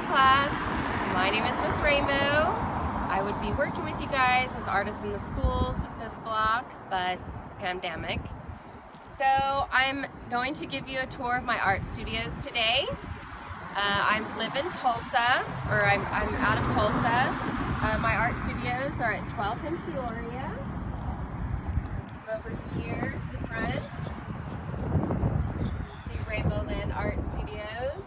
class. My name is Miss Rainbow. I would be working with you guys as artists in the schools this block, but pandemic. So I'm going to give you a tour of my art studios today. I live in Tulsa, or I'm out of Tulsa. My art studios are at 12th and Peoria. Come over here to the front. You see Rainbowland Art Studios.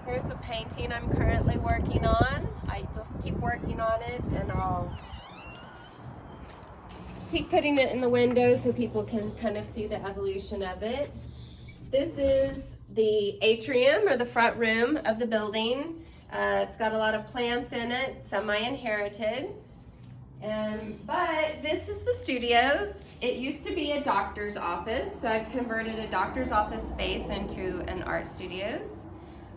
Here's a painting I'm currently working on. I just keep working on it and I'll keep putting it in the window so people can kind of see the evolution of it. This is the atrium, or the front room of the building. It's got a lot of plants in it, some I inherited. But this is the studios. It used to be a doctor's office, so I've converted a doctor's office space into an art studios.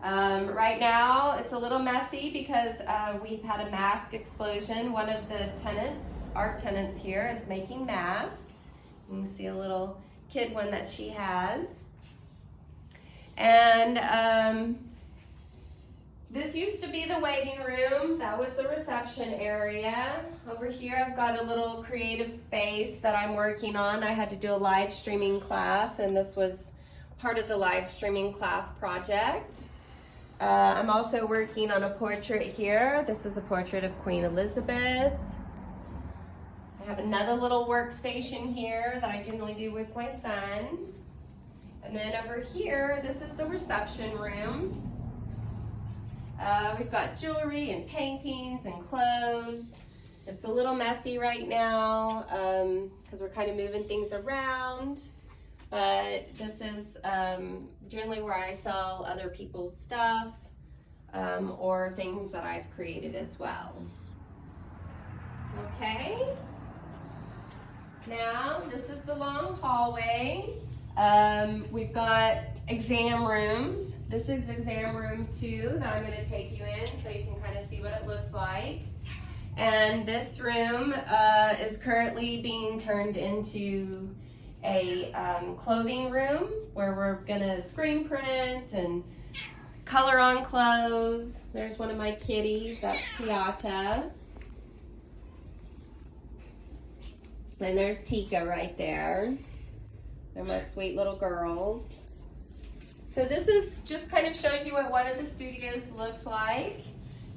Right now it's a little messy because we've had a mask explosion. One of the tenants, art tenants here, is making masks. You can see a little kid one that she has. And this used to be the waiting room. That was the reception area. Over here I've got a little creative space that I'm working on. I had to do a live streaming class, and this was part of the live streaming class project. I'm also working on a portrait here. This is a portrait of Queen Elizabeth. I have another little workstation here that I generally do with my son. And then over here, this is the reception room. We've got jewelry and paintings and clothes. It's a little messy right now because we're kind of moving things around. But this is generally where I sell other people's stuff or things that I've created as well. Okay. Now, this is the long hallway. We've got exam rooms. This is exam room 2 that I'm going to take you in so you can kind of see what it looks like. And this room is currently being turned into a clothing room where we're gonna screen print and color on clothes. There's one of my kitties, that's Tiata. And there's Tika right there. They're my sweet little girls. So this is just kind of shows you what one of the studios looks like.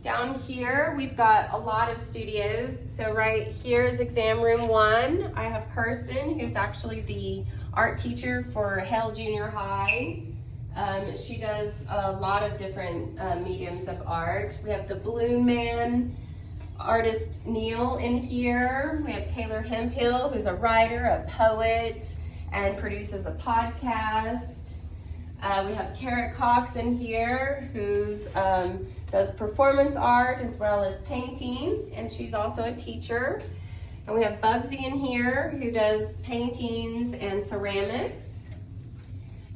Down here, we've got a lot of studios. So right here is exam room 1. I have Kirsten, who's actually the art teacher for Hale Junior High. She does a lot of different mediums of art. We have the Balloon Man artist Neil in here. We have Taylor Hemphill, who's a writer, a poet, and produces a podcast. We have Kara Cox in here, who's does performance art as well as painting, and she's also a teacher. And we have Bugsy in here, who does paintings and ceramics.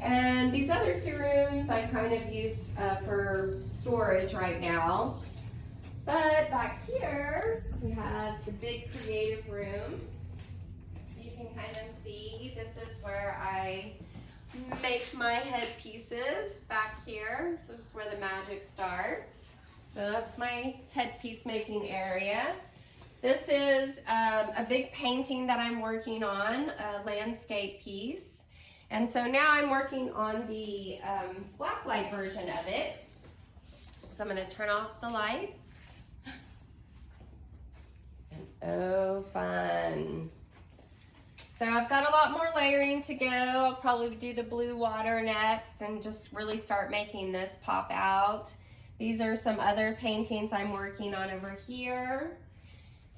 And these other 2 rooms I kind of use for storage right now. But back here, we have the big creative room. You can kind of see this is where I make my headpieces back here. So this is where the magic starts. So that's my headpiece making area. This is a big painting that I'm working on, a landscape piece. And so now I'm working on the blacklight version of it. So I'm going to turn off the lights. And oh, fun. So I've got a lot more layering to go. I'll probably do the blue water next and just really start making this pop out. These are some other paintings I'm working on over here.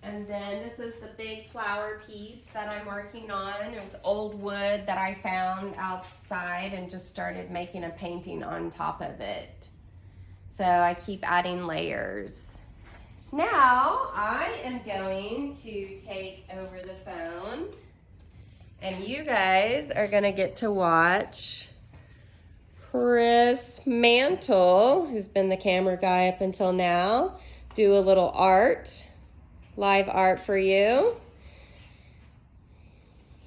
And then this is the big flower piece that I'm working on. It was old wood that I found outside and just started making a painting on top of it. So I keep adding layers. Now I am going to take over the phone. And you guys are gonna get to watch Chris Mantle, who's been the camera guy up until now, do a little art, live art for you.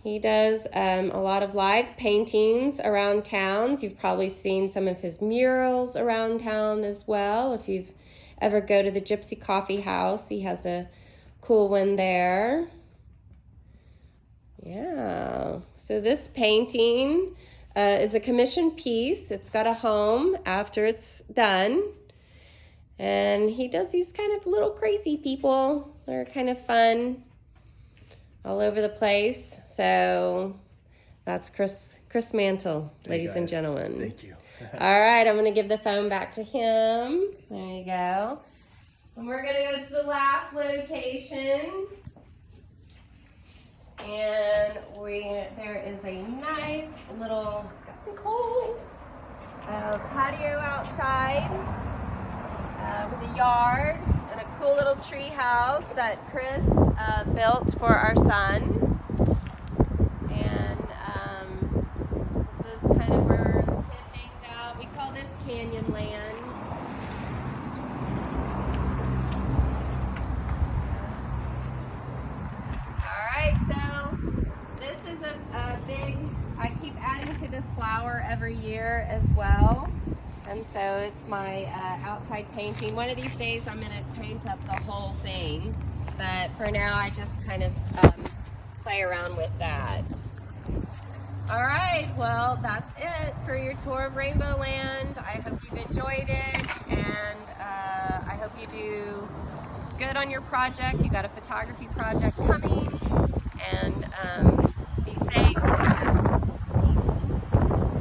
He does a lot of live paintings around towns. You've probably seen some of his murals around town as well, if you've ever go to the Gypsy Coffee House, he has a cool one there. Yeah, so this painting is a commissioned piece. It's got a home after it's done. And he does these kind of little crazy people. They're kind of fun all over the place. So that's Chris Mantle, ladies and gentlemen. Thank you. All right, I'm going to give the phone back to him. There you go. And we're going to go to the last location. And there is a nice little, it's gotten cold, patio outside with a yard and a cool little tree house that Chris built for our son. And this is kind of where the kid hangs out. We call this Canyon Land. I keep adding to this flower every year as well, and so it's my outside painting. One of these days I'm going to paint up the whole thing, but for now I just kind of play around with that. All right, well, that's it for your tour of Rainbowland. I hope you've enjoyed it, and I hope you do good on your project. You got a photography project coming, and be safe.